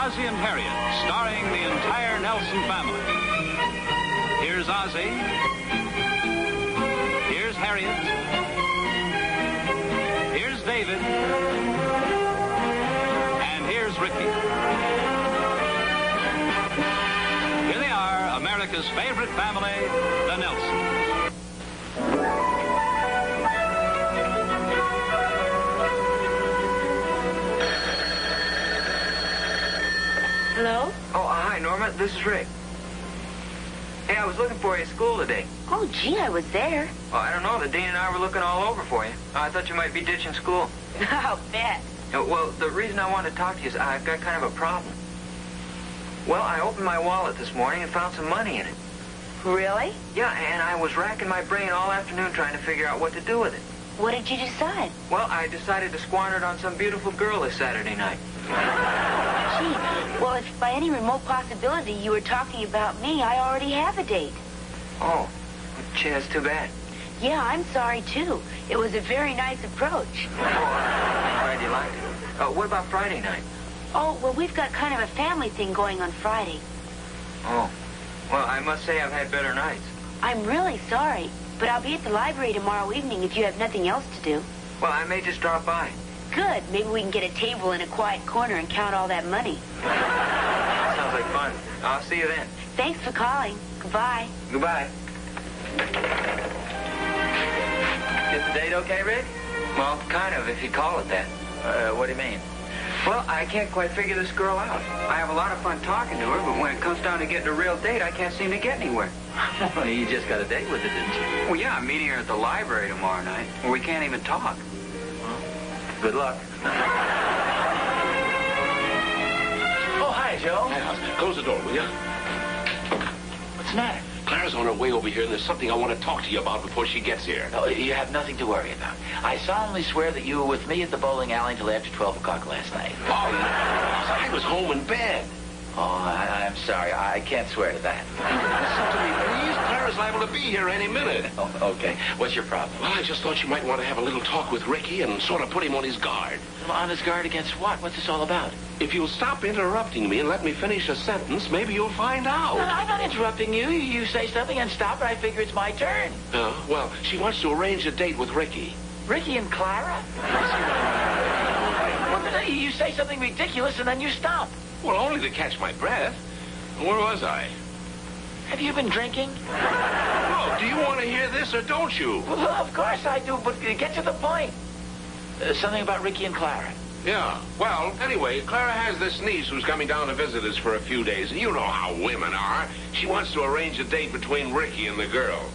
Ozzie&Harriet, starring the entire Nelson family. Here's Ozzie. Here's Harriet. Here's David. And here's Ricky. Here they are, America's favorite family, the Nelsons. Hello? Oh, hi, Norma. This is Rick. Hey, I was looking for you at school today. Oh, gee, I was there. Well, I don't know. The dean and I were looking all over for you. I thought you might be ditching school. I'll bet. Well, the reason I wanted to talk to you is I've got kind of a problem. Well, I opened my wallet this morning and found some money in it. Really? Yeah, and I was racking my brain all afternoon trying to figure out what to do with it. What did you decide? Well, I decided to squander it on some beautiful girl this Saturday night. Gee, well, if by any remote possibility you were talking about me, I already have a date. Oh, gee, that's too bad. Yeah, I'm sorry, too. It was a very nice approach. Oh, I'm glad you liked it. What about Friday night? Oh, well, we've got kind of a family thing going on Friday. Oh, well, I must say I've had better nights. I'm really sorry, but I'll be at the library tomorrow evening if you have nothing else to do. Well, I may just drop by. Good. Maybe we can get a table in a quiet corner and count all that money. Sounds like fun. I'll see you then. Thanks for calling. Goodbye. Goodbye. Is the date okay, Rick? Well, kind of, if you call it that. What do you mean? Well, I can't quite figure this girl out. I have a lot of fun talking to her, but when it comes down to getting a real date, I can't seem to get anywhere. Well, you just got a date with her, didn't you? Well, yeah, I'm meeting her at the library tomorrow night, where we can't even talk. Well, good luck. Oh, hi, Joe. Hi, close the door, will you? What's the matter? Clara's on her way over here, and there's something I want to talk to you about before she gets here. No, you have nothing to worry about. I solemnly swear that you were with me at the bowling alley until after 12 o'clock last night. Oh, I was home in bed. Oh, I'm sorry. I can't swear to that. Listen to me, please. Clara's liable to be here any minute. Oh, okay. What's your problem? Well, I just thought you might want to have a little talk with Ricky and sort of put him on his guard. On his guard against what? What's this all about? If you'll stop interrupting me and let me finish a sentence, maybe you'll find out. No, I'm not interrupting you. You say something and stop, and I figure it's my turn. Well, she wants to arrange a date with Ricky. Ricky and Clara? Well, you say something ridiculous, and then you stop. Well, only to catch my breath. Where was I? Have you been drinking? Oh, do you want to hear this or don't you? Well, of course I do, but get to the point. Something about Ricky and Clara. Yeah. Well, anyway, Clara has this niece who's coming down to visit us for a few days. And you know how women are. She wants to arrange a date between Ricky and the girl.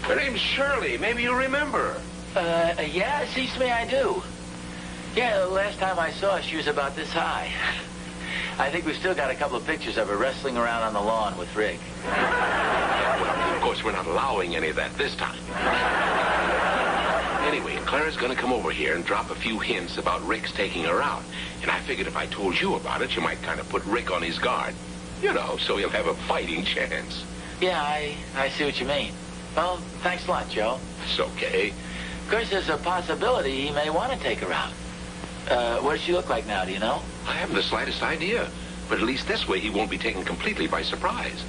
Her name's Shirley. Maybe you remember her. Yeah, it seems to me I do. Yeah, the last time I saw her, she was about this high. I think we've still got a couple of pictures of her wrestling around on the lawn with Rick. Well, of course, we're not allowing any of that this time. Anyway, Clara's going to come over here and drop a few hints about Rick's taking her out. And I figured if I told you about it, you might kind of put Rick on his guard. You know, so he'll have a fighting chance. Yeah, I see what you mean. Well, thanks a lot, Joe. It's okay. Of course, there's a possibility he may want to take her out. What does she look like now, do you know? I haven't the slightest idea. But at least this way he won't be taken completely by surprise.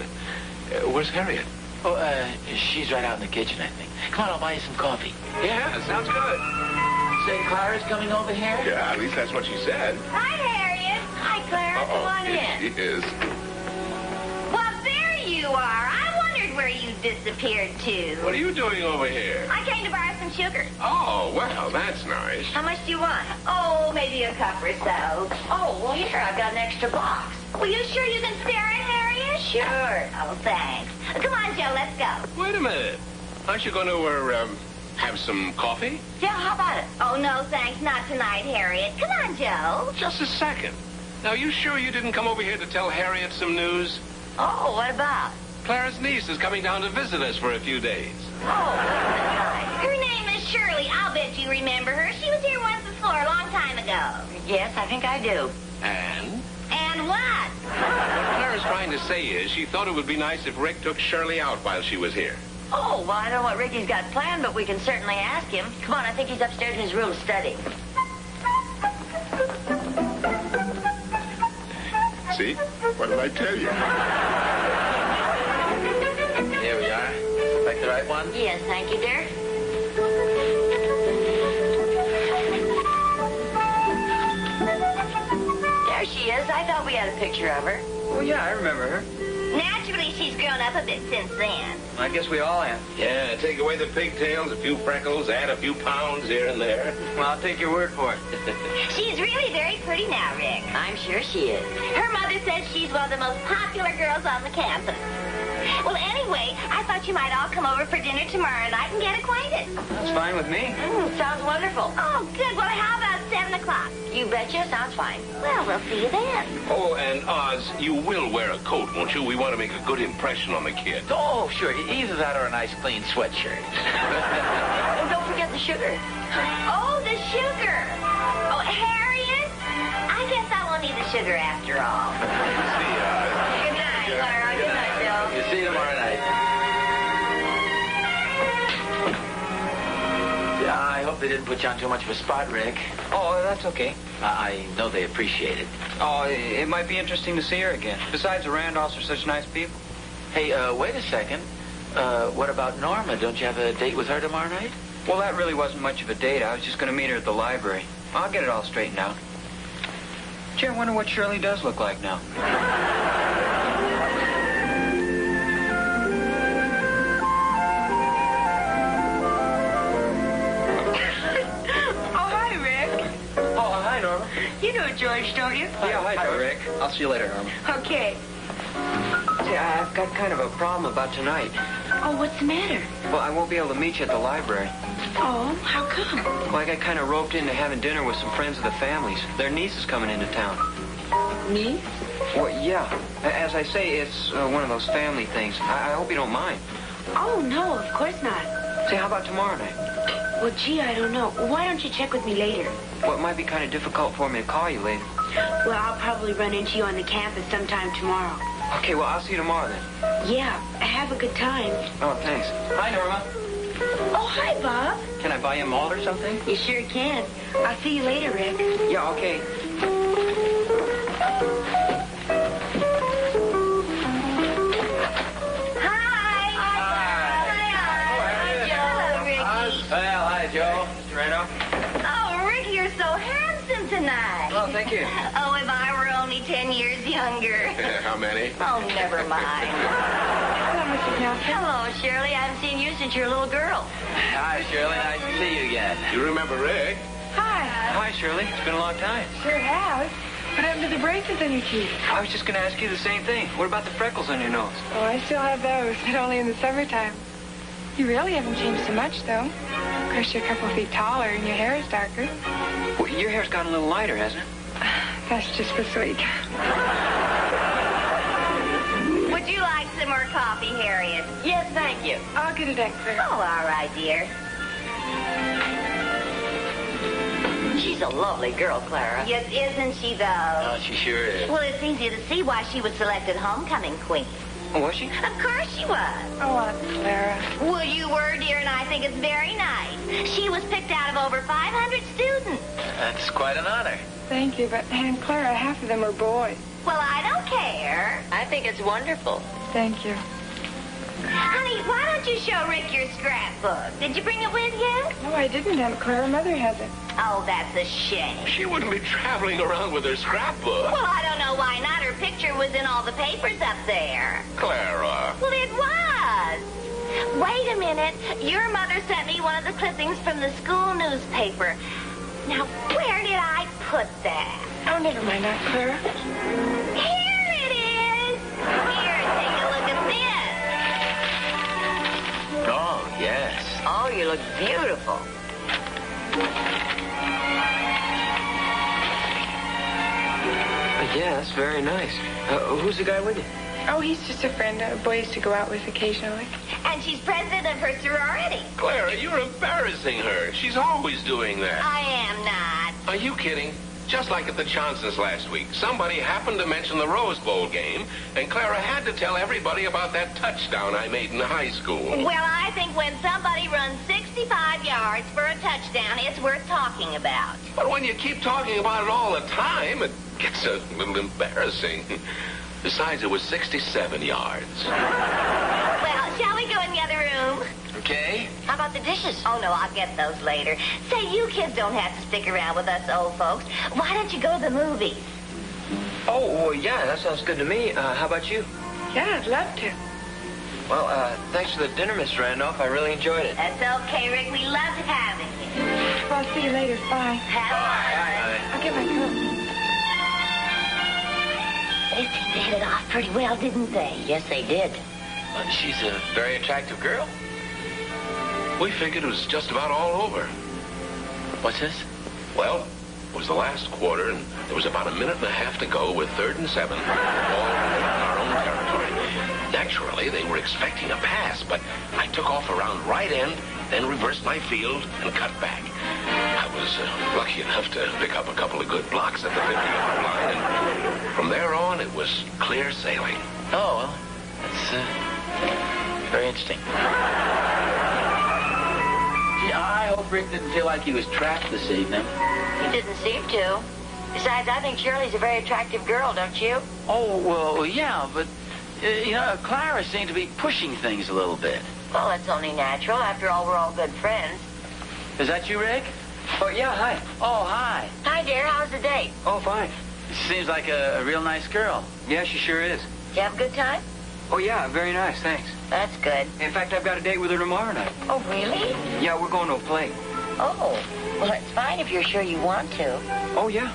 Where's Harriet? Oh, she's right out in the kitchen, I think. Come on, I'll buy you some coffee. Yeah, sounds good. Say Clara's coming over here? Yeah, at least that's what she said. Hi, Harriet. Hi, Clara. Come on Here in. she is. Well, there you are. I wondered where you disappeared to. What are you doing over here? I came to borrow some sugar. Oh, well, that's nice. How much do you want? Oh, maybe a cup or so. Oh, well, here, I've got an extra box. Well, you sure you can spare it, Harriet? Sure. Oh, thanks. Come on, Joe, let's go. Wait a minute. Aren't you going to, have some coffee? Yeah, how about it? Oh, no, thanks. Not tonight, Harriet. Come on, Joe. Just a second. Now, you sure you didn't come over here to tell Harriet some news? Oh, what about? Clara's niece is coming down to visit us for a few days. Oh, nice. Her name is Shirley. I'll bet you remember her. She was here once before, a long time ago. Yes, I think I do. And? And what? What Clara's trying to say is she thought it would be nice if Rick took Shirley out while she was here. Oh, well, I don't know what Ricky's got planned, but we can certainly ask him. Come on, I think he's upstairs in his room studying. See? What did I tell you? Here we are. Like the right one? Yes, thank you, dear. There she is. I thought we had a picture of her. Oh, yeah, I remember her. Naturally, she's grown up a bit since then. I guess we all have. Yeah, take away the pigtails, a few freckles, add a few pounds here and there. Well, I'll take your word for it. She's really very pretty now, Rick. I'm sure she is. Her mother says she's one of the most popular girls on the campus. Well, anyway, I thought you might all come over for dinner tomorrow night and get acquainted. That's fine with me. Sounds wonderful. Oh, good. Well, how about 7 o'clock? You betcha. Sounds fine. Well, we'll see you then. Oh, and Oz, you will wear a coat, won't you? We want to make a good impression on the kid. Oh, sure. Either that or a nice clean sweatshirt. And don't forget the sugar. Oh, the sugar. Oh, Harriet, I guess I won't need the sugar after all. See, Good night, Clara. Good night, Bill. You see you tomorrow night. Yeah, I hope they didn't put you on too much of a spot, Rick. Oh, that's okay. I know they appreciate it. Oh, it might be interesting to see her again. Besides, the Randolphs are such nice people. Hey, wait a second. What about Norma? Don't you have a date with her tomorrow night? Well, that really wasn't much of a date. I was just going to meet her at the library. I'll get it all straightened out. Gee, I wonder what Shirley does look like now. Hi, Norma. You know George, don't you? Yeah, hi, Rick. I'll see you later, Norma. Okay. See, I've got kind of a problem about tonight. Oh, what's the matter? Well, I won't be able to meet you at the library. Oh, how come? Well, I got kind of roped into having dinner with some friends of the families. Their niece is coming into town. Niece? Well, yeah. As I say, it's one of those family things. I hope you don't mind. Oh, no, of course not. Say, how about tomorrow night? Well, gee, I don't know. Why don't you check with me later? Well, it might be kind of difficult for me to call you later. Well, I'll probably run into you on the campus sometime tomorrow. Okay, well, I'll see you tomorrow then. Yeah, have a good time. Oh, thanks. Hi, Norma. Oh, hi, Bob. Can I buy you a malt or something? You sure can. I'll see you later, Rick. Yeah, okay. Well, hi, Joe. Mr. Randolph. Oh, Rick, you're so handsome tonight. Oh, thank you. Oh, if I were only 10 years younger. How many? Oh, never mind. Hello, Mrs. Nelson. Hello, Shirley. I haven't seen you since you were a little girl. Hi, Shirley. Nice to see you again. You remember Rick? Hi. Hi, Shirley. It's been a long time. Sure has. What happened to the braces on your teeth? I was just going to ask you the same thing. What about the freckles on your nose? Oh, I still have those, but only in the summertime. You really haven't changed so much, though. Of course, you're a couple feet taller and your hair is darker. Well, your hair's gotten a little lighter, hasn't it? That's just for sweet. Would you like some more coffee, Harriet? Yes, thank you. I'll get it extra. Oh, all right, dear. She's a lovely girl, Clara. Yes, isn't she, though? Oh, she sure is. Well, it's easy to see why she was selected homecoming queen. Oh, was she? Of course she was. Oh, Aunt Clara. Well, you were, dear, and I think it's very nice. She was picked out of over 500 students. That's quite an honor. Thank you, but Aunt Clara, half of them are boys. Well, I don't care. I think it's wonderful. Thank you. Honey, why don't you show Rick your scrapbook? Did you bring it with you? No, I didn't, Aunt Clara. Mother has it. Oh, that's a shame. She wouldn't be traveling around with her scrapbook. Well, I don't know why not. Her picture was in all the papers up there. Clara. Well, it was. Wait a minute. Your mother sent me one of the clippings from the school newspaper. Now, where did I put that? Oh, never mind, Aunt Clara. Here it is. Here, take a look at this. Oh, yes. Oh, you look beautiful. Yeah, that's very nice. Who's the guy with you? Oh, he's just a friend, a boy I used to go out with occasionally. And she's president of her sorority. Clara, you're embarrassing her. She's always doing that. I am not. Are you kidding? Just like at the Johnsons last week. Somebody happened to mention the Rose Bowl game, and Clara had to tell everybody about that touchdown I made in high school. Well, I think when somebody runs 65 yards for a touchdown, it's worth talking about. But when you keep talking about it all the time, it gets a little embarrassing. Besides, it was 67 yards. Well, shall we go in the other room? Okay. How about the dishes? Oh, no, I'll get those later. Say, you kids don't have to stick around with us old folks. Why don't you go to the movies? Oh, well, yeah, that sounds good to me. How about you? Yeah, I'd love to. Well, thanks for the dinner, Miss Randolph. I really enjoyed it. That's okay, Rick. We loved having you. Well, I'll see you later. Bye. Have I'll get my coat. They seemed to hit it off pretty well, didn't they? Yes, they did. She's a very attractive girl. We figured it was just about all over. What's this? Well, it was the last quarter, and there was about a minute and a half to go with 3rd and 7, all in our own territory. Naturally, they were expecting a pass, but I took off around right end, then reversed my field and cut back. I was lucky enough to pick up a couple of good blocks at the 50-yard line, and from there on, it was clear sailing. Oh, well, that's very interesting. I hope Rick didn't feel like he was trapped this evening. He didn't seem to. Besides, I think Shirley's a very attractive girl, don't you? Oh, well, yeah, but, Clara seemed to be pushing things a little bit. Well, that's only natural. After all, we're all good friends. Is that you, Rick? Oh, yeah, hi. Oh, hi. Hi, dear. How's the date? Oh, fine. Seems like a real nice girl. Yeah, she sure is. Did you have a good time? Oh, yeah, very nice, thanks. That's good. In fact, I've got a date with her tomorrow night. Oh, really? Yeah, we're going to a play. Oh, well, it's fine if you're sure you want to. Oh, yeah.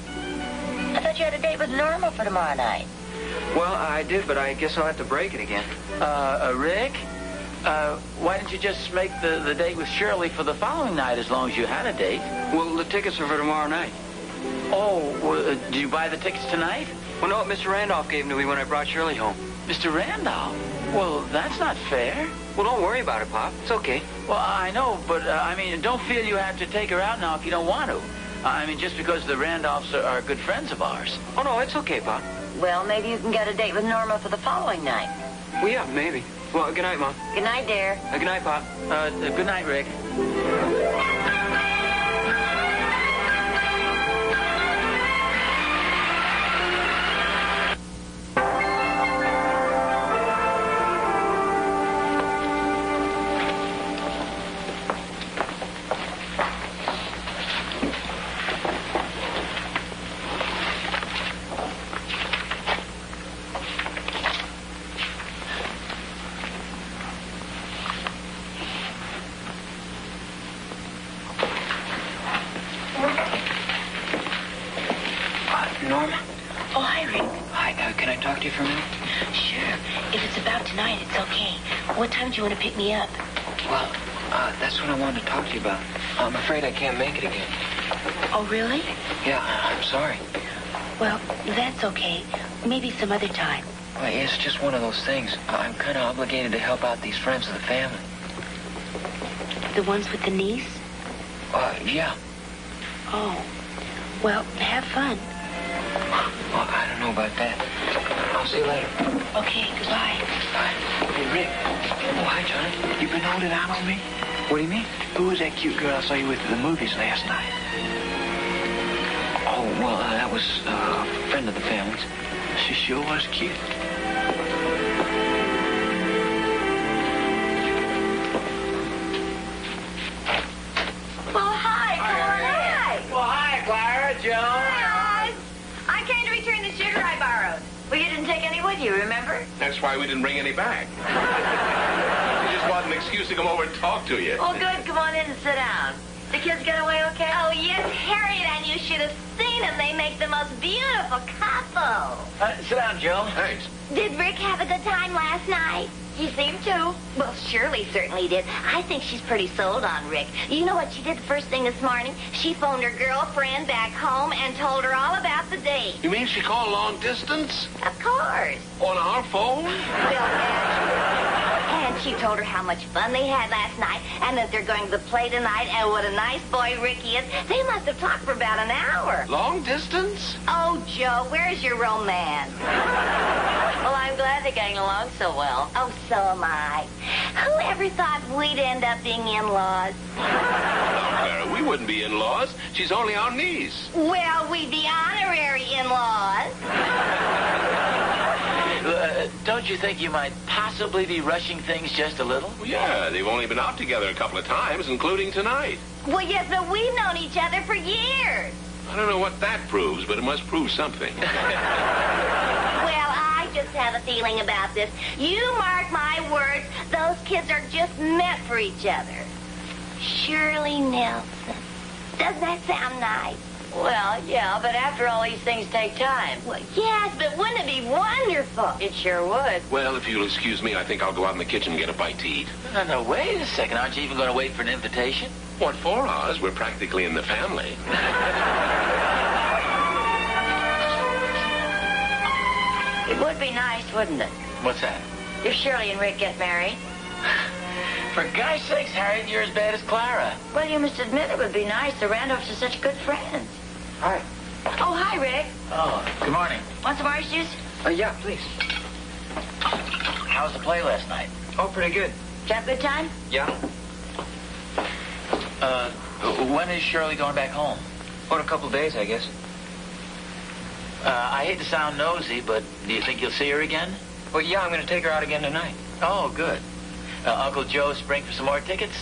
I thought you had a date with Norma for tomorrow night. Well, I did, but I guess I'll have to break it again. Rick? Why didn't you just make the date with Shirley for the following night as long as you had a date? Well, the tickets are for tomorrow night. Oh, well, did you buy the tickets tonight? Well, no, Mr. Randolph gave them to me when I brought Shirley home. Mr. Randolph? Well, that's not fair. Well, don't worry about it, Pop. It's okay. Well, I know, but, don't feel you have to take her out now if you don't want to. Just because the Randolphs are good friends of ours. Oh, no, it's okay, Pop. Well, maybe you can get a date with Norma for the following night. Well, yeah, maybe. Well, good night, Mom. Good night, dear. Good night, Pop. Good night, Rick. Norma? Oh, hi, Rick. Hi, can I talk to you for a minute? Sure. If it's about tonight, it's okay. What time do you want to pick me up? Well, that's what I wanted to talk to you about. I'm afraid I can't make it again. Oh, really? Yeah, I'm sorry. Well, that's okay. Maybe some other time. Well, it's just one of those things. I'm kind of obligated to help out these friends of the family. The ones with the niece? Yeah. Oh. Well, have fun. Well, I don't know about that. I'll see you later. Okay, goodbye. Bye. Hey, Rick. Oh, hi, Johnny. You been holding out on me? What do you mean? Who was that cute girl I saw you with at the movies last night? Oh, well, that was a friend of the family's. She sure was cute. Well, hi, Clara. Well, hi, Clara, Joan. Hi. I came to return the sugar I borrowed. Well, you didn't take any with you, remember? That's why we didn't bring any back. We just wanted an excuse to come over and talk to you. Oh, good. Come on in and sit down. The kids get away okay? Oh, yes, Harriet, and you should have seen them. They make the most beautiful couple. Sit down, Joe. Thanks. Did Rick have a good time last night? He seemed to. Well, Shirley certainly did. I think she's pretty sold on Rick. You know what she did the first thing this morning? She phoned her girlfriend back home and told her all about the date. You mean she called long distance? Of course. On our phone? Well, naturally. And She told her how much fun they had last night and that they're going to the play tonight and what a nice boy Ricky is. They must have talked for about an hour. Long distance? Oh, Joe, where's your romance? Well, I'm glad they're getting along so well. Oh, so am I. Who ever thought we'd end up being in-laws? Clara, we wouldn't be in-laws. She's only our niece. Well, we'd be honorary in-laws. Don't you think you might possibly be rushing things just a little? Well, yeah, they've only been out together a couple of times, including tonight. Well, yes, but we've known each other for years. I don't know what that proves, but it must prove something. Well, I just have a feeling about this. You mark my words, those kids are just meant for each other. Shirley Nelson. Doesn't that sound nice? Well, yeah, but after all, these things take time. Well, yes, but wouldn't it be wonderful? It sure would. Well, if you'll excuse me, I think I'll go out in the kitchen and get a bite to eat. No, wait a second. Aren't you even going to wait for an invitation? What for, Oz? We're practically in the family. It would be nice, wouldn't it, What's that? if Shirley and Rick get married? For God's sakes, Harriet, you're as bad as Clara. Well, you must admit it would be nice. The Randolphs are such good friends. Hi. Oh, hi, Rick. Oh, good morning. Want some orange juice? Yeah, please. How was the play last night? Oh, pretty good. Did you have a good time? Yeah? When is Shirley going back home? Oh, in a couple of days, I guess. I hate to sound nosy, but do you think you'll see her again? Well, yeah, I'm going to take her out again tonight. Oh, good. Uncle Joe spring for some more tickets?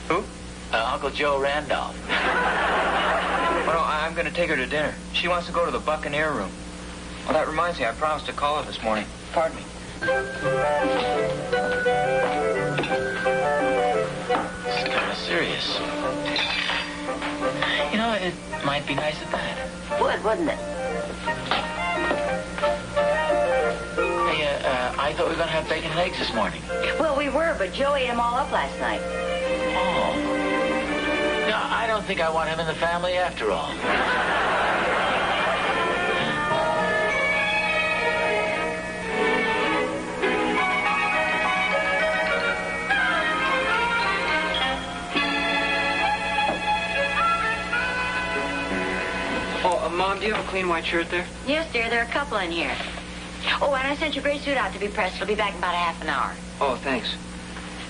Who? Uncle Joe Randolph. Oh, no, I'm going to take her to dinner. She wants to go to the Buccaneer room. Well, that reminds me, I promised to call her this morning. Pardon me. It's kind of serious. You know, it might be nice at that. Would, wouldn't it? Hey, I thought we were going to have bacon and eggs this morning. Well, we were, but Joe ate them all up last night. Oh. No, I don't think I want him in the family after all. Mom, do you have a clean white shirt there? Yes, dear, there are a couple in here. Oh, and I sent your gray suit out to be pressed. It'll be back in about a half an hour. Oh, thanks.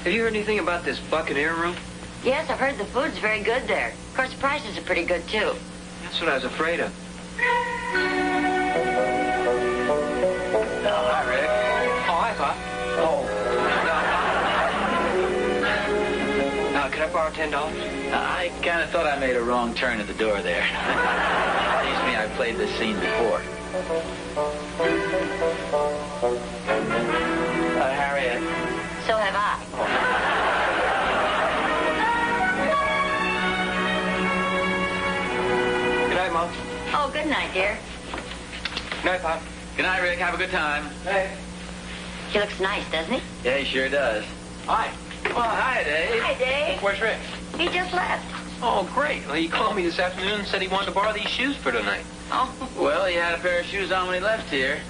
Have you heard anything about this Buccaneer room? Yes, I've heard the food's very good there. Of course, the prices are pretty good, too. That's what I was afraid of. Hi, Rick. Oh, hi, Pop. Oh. Could I borrow $10? I kind of thought I made a wrong turn at the door there. Seems to me I've played this scene before. Harriet. So have I. Good night, Mom. Oh, good night, dear. Good night, Pop. Good night, Rick. Have a good time. Hey. He looks nice, doesn't he? Yeah, he sure does. Hi. Well, hi, Dave. Hi, Dave. Where's Rick? He just left. Oh, great. Well, he called me this afternoon and said he wanted to borrow these shoes for tonight. Oh. Well, he had a pair of shoes on when he left here.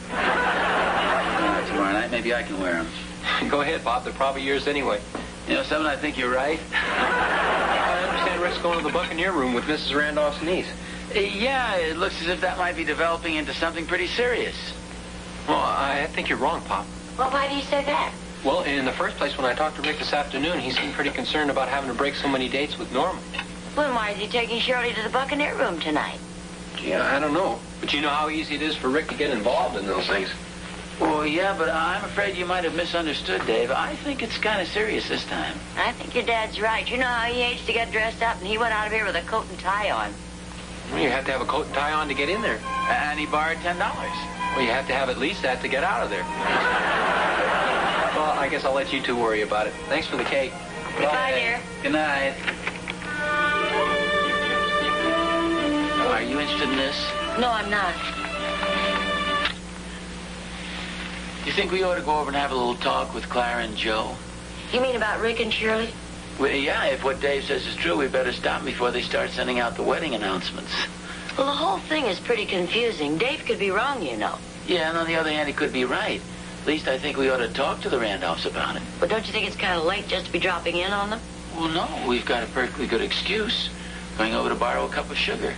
Tomorrow night, maybe I can wear them. Go ahead, Bob. They're probably yours anyway. You know something, I think you're right. I understand Rick's going to the Buccaneer room with Mrs. Randolph's niece. Yeah, it looks as if that might be developing into something pretty serious. Well, I think you're wrong, Pop. Well, why do you say that? Well, in the first place, when I talked to Rick this afternoon, he seemed pretty concerned about having to break so many dates with Norma. Well, why is he taking Shirley to the Buccaneer room tonight? Yeah, I don't know. But you know how easy it is for Rick to get involved in those things. Well, yeah, but I'm afraid you might have misunderstood, Dave. I think it's kind of serious this time. I think your dad's right. You know how he hates to get dressed up, and he went out of here with a coat and tie on. Well, you have to have a coat and tie on to get in there. And he borrowed $10. Well, you have to have at least that to get out of there. Well, I guess I'll let you two worry about it. Thanks for the cake. Goodbye, dear. Good night. Are you interested in this? No, I'm not. You think we ought to go over and have a little talk with Clara and Joe? You mean about Rick and Shirley? Well, yeah, if what Dave says is true, we better stop before they start sending out the wedding announcements. Well, the whole thing is pretty confusing. Dave could be wrong, you know. Yeah, and on the other hand, he could be right. At least I think we ought to talk to the Randolphs about it. But don't you think it's kind of late just to be dropping in on them? Well, no, we've got a perfectly good excuse. Going over to borrow a cup of sugar.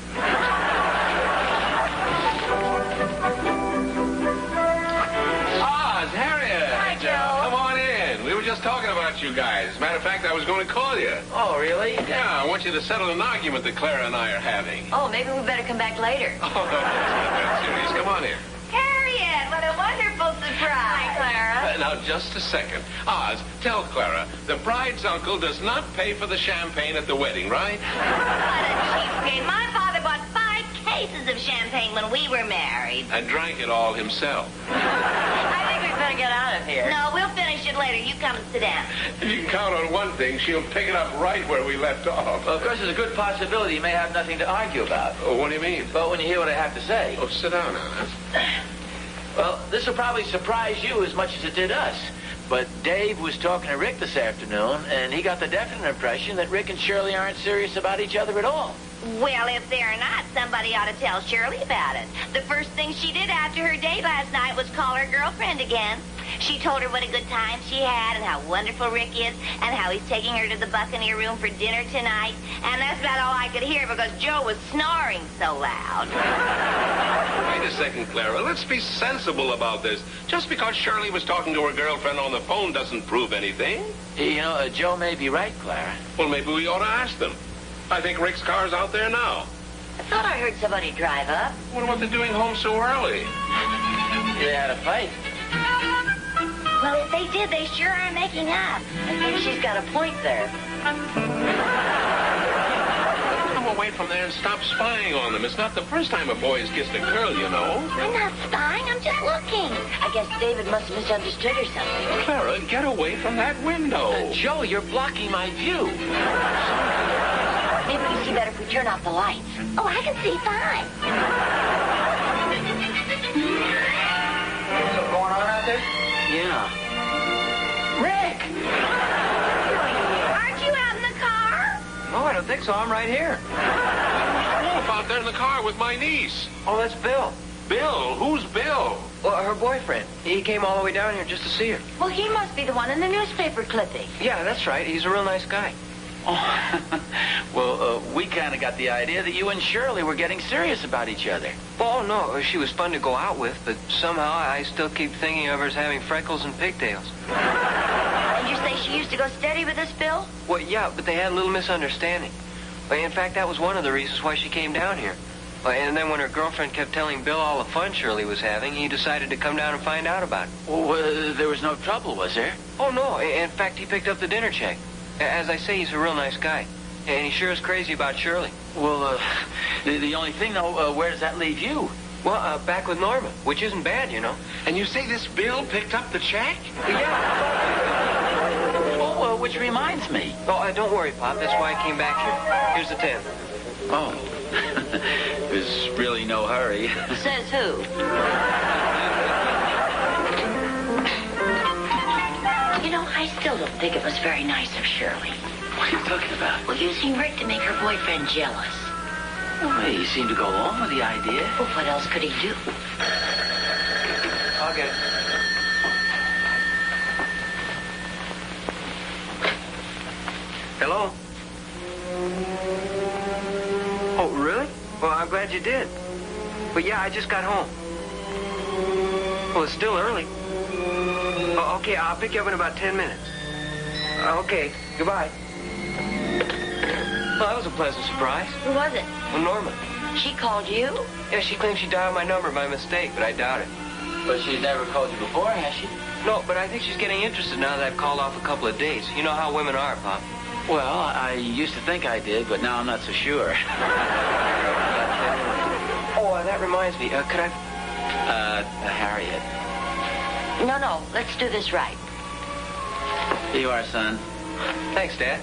Ozzie&Harriet! Hi, Joe. Come on in. We were just talking about you guys. As a matter of fact, I was going to call you. Oh, really? Yeah, I want you to settle an argument that Clara and I are having. Oh, maybe we better come back later. Oh, no, that's serious. Come on in. Harriet, what a wonderful surprise. Hi, Clara. Now, just a second. Oz, tell Clara, the bride's uncle does not pay for the champagne at the wedding, right? What a cheapskate. My father bought 5 cases of champagne when we were married. And drank it all himself. I think we better get out of here. No, we'll finish it later. You come and sit down. You can count on one thing. She'll pick it up right where we left off. Well, of course, there's a good possibility you may have nothing to argue about. Oh, what do you mean? But when you hear what I have to say... Oh, sit down now. Well, this will probably surprise you as much as it did us. But Dave was talking to Rick this afternoon, and he got the definite impression that Rick and Shirley aren't serious about each other at all. Well, if they're not, somebody ought to tell Shirley about it. The first thing she did after her date last night was call her girlfriend again. She told her what a good time she had and how wonderful Rick is and how he's taking her to the Buccaneer room for dinner tonight. And that's about all I could hear because Joe was snoring so loud. Wait a second, Clara. Let's be sensible about this. Just because Shirley was talking to her girlfriend on the phone doesn't prove anything. You know, Joe may be right, Clara. Well, maybe we ought to ask them. I think Rick's car's out there now. I thought I heard somebody drive up. Wonder what they're doing home so early. They had a fight. Well, if they did, they sure are making up. I think she's got a point there. Come away from there and stop spying on them. It's not the first time a boy has kissed a girl, you know. I'm not spying. I'm just looking. I guess David must have misunderstood or something. Clara, get away from that window. Joe, you're blocking my view. Maybe we can see better if we turn off the lights. Oh, I can see fine. Something going on out there? Yeah. Rick! Aren't you out in the car? No, I don't think so. I'm right here. Wolf out there in the car with my niece. Oh, that's Bill. Bill? Who's Bill? Well, her boyfriend. He came all the way down here just to see her. Well, he must be the one in the newspaper clipping. Yeah, that's right. He's a real nice guy. Oh, well, we kind of got the idea that you and Shirley were getting serious about each other. Oh, no, she was fun to go out with, but somehow I still keep thinking of her as having freckles and pigtails. And you say she used to go steady with this, Bill? Well, yeah, but they had a little misunderstanding. In fact, that was one of the reasons why she came down here. And then when her girlfriend kept telling Bill all the fun Shirley was having, he decided to come down and find out about it. Well, there was no trouble, was there? Oh, no. In fact, he picked up the dinner check. As I say, he's a real nice guy. And he sure is crazy about Shirley. Well, the only thing, though, where does that leave you? Well, back with Norma, which isn't bad, you know. And you say this Bill picked up the check? Yeah. Oh, which reminds me. Oh, don't worry, Pop. That's why I came back here. Here's the 10. Oh. There's really no hurry. Says who? You know, I still don't think it was very nice of Shirley. What are you talking about? Well, using Rick to make her boyfriend jealous. Well, he seemed to go along with the idea. Well, what else could he do? I'll get it. Hello? Oh, really? Well, I'm glad you did. But yeah, I just got home. Well, it's still early. Oh, okay, I'll pick you up in about 10 minutes. Okay, goodbye. Well, that was a pleasant surprise. Who was it? Well, Norma. She called you? Yeah, she claims she dialed my number by mistake, but I doubt it. But she's never called you before, has she? No, but I think she's getting interested now that I've called off a couple of days. You know how women are, Pop. Well, I used to think I did, but now I'm not so sure. Oh, that reminds me. Could I... Harriet. No, let's do this right. Here you are, son. Thanks, Dad.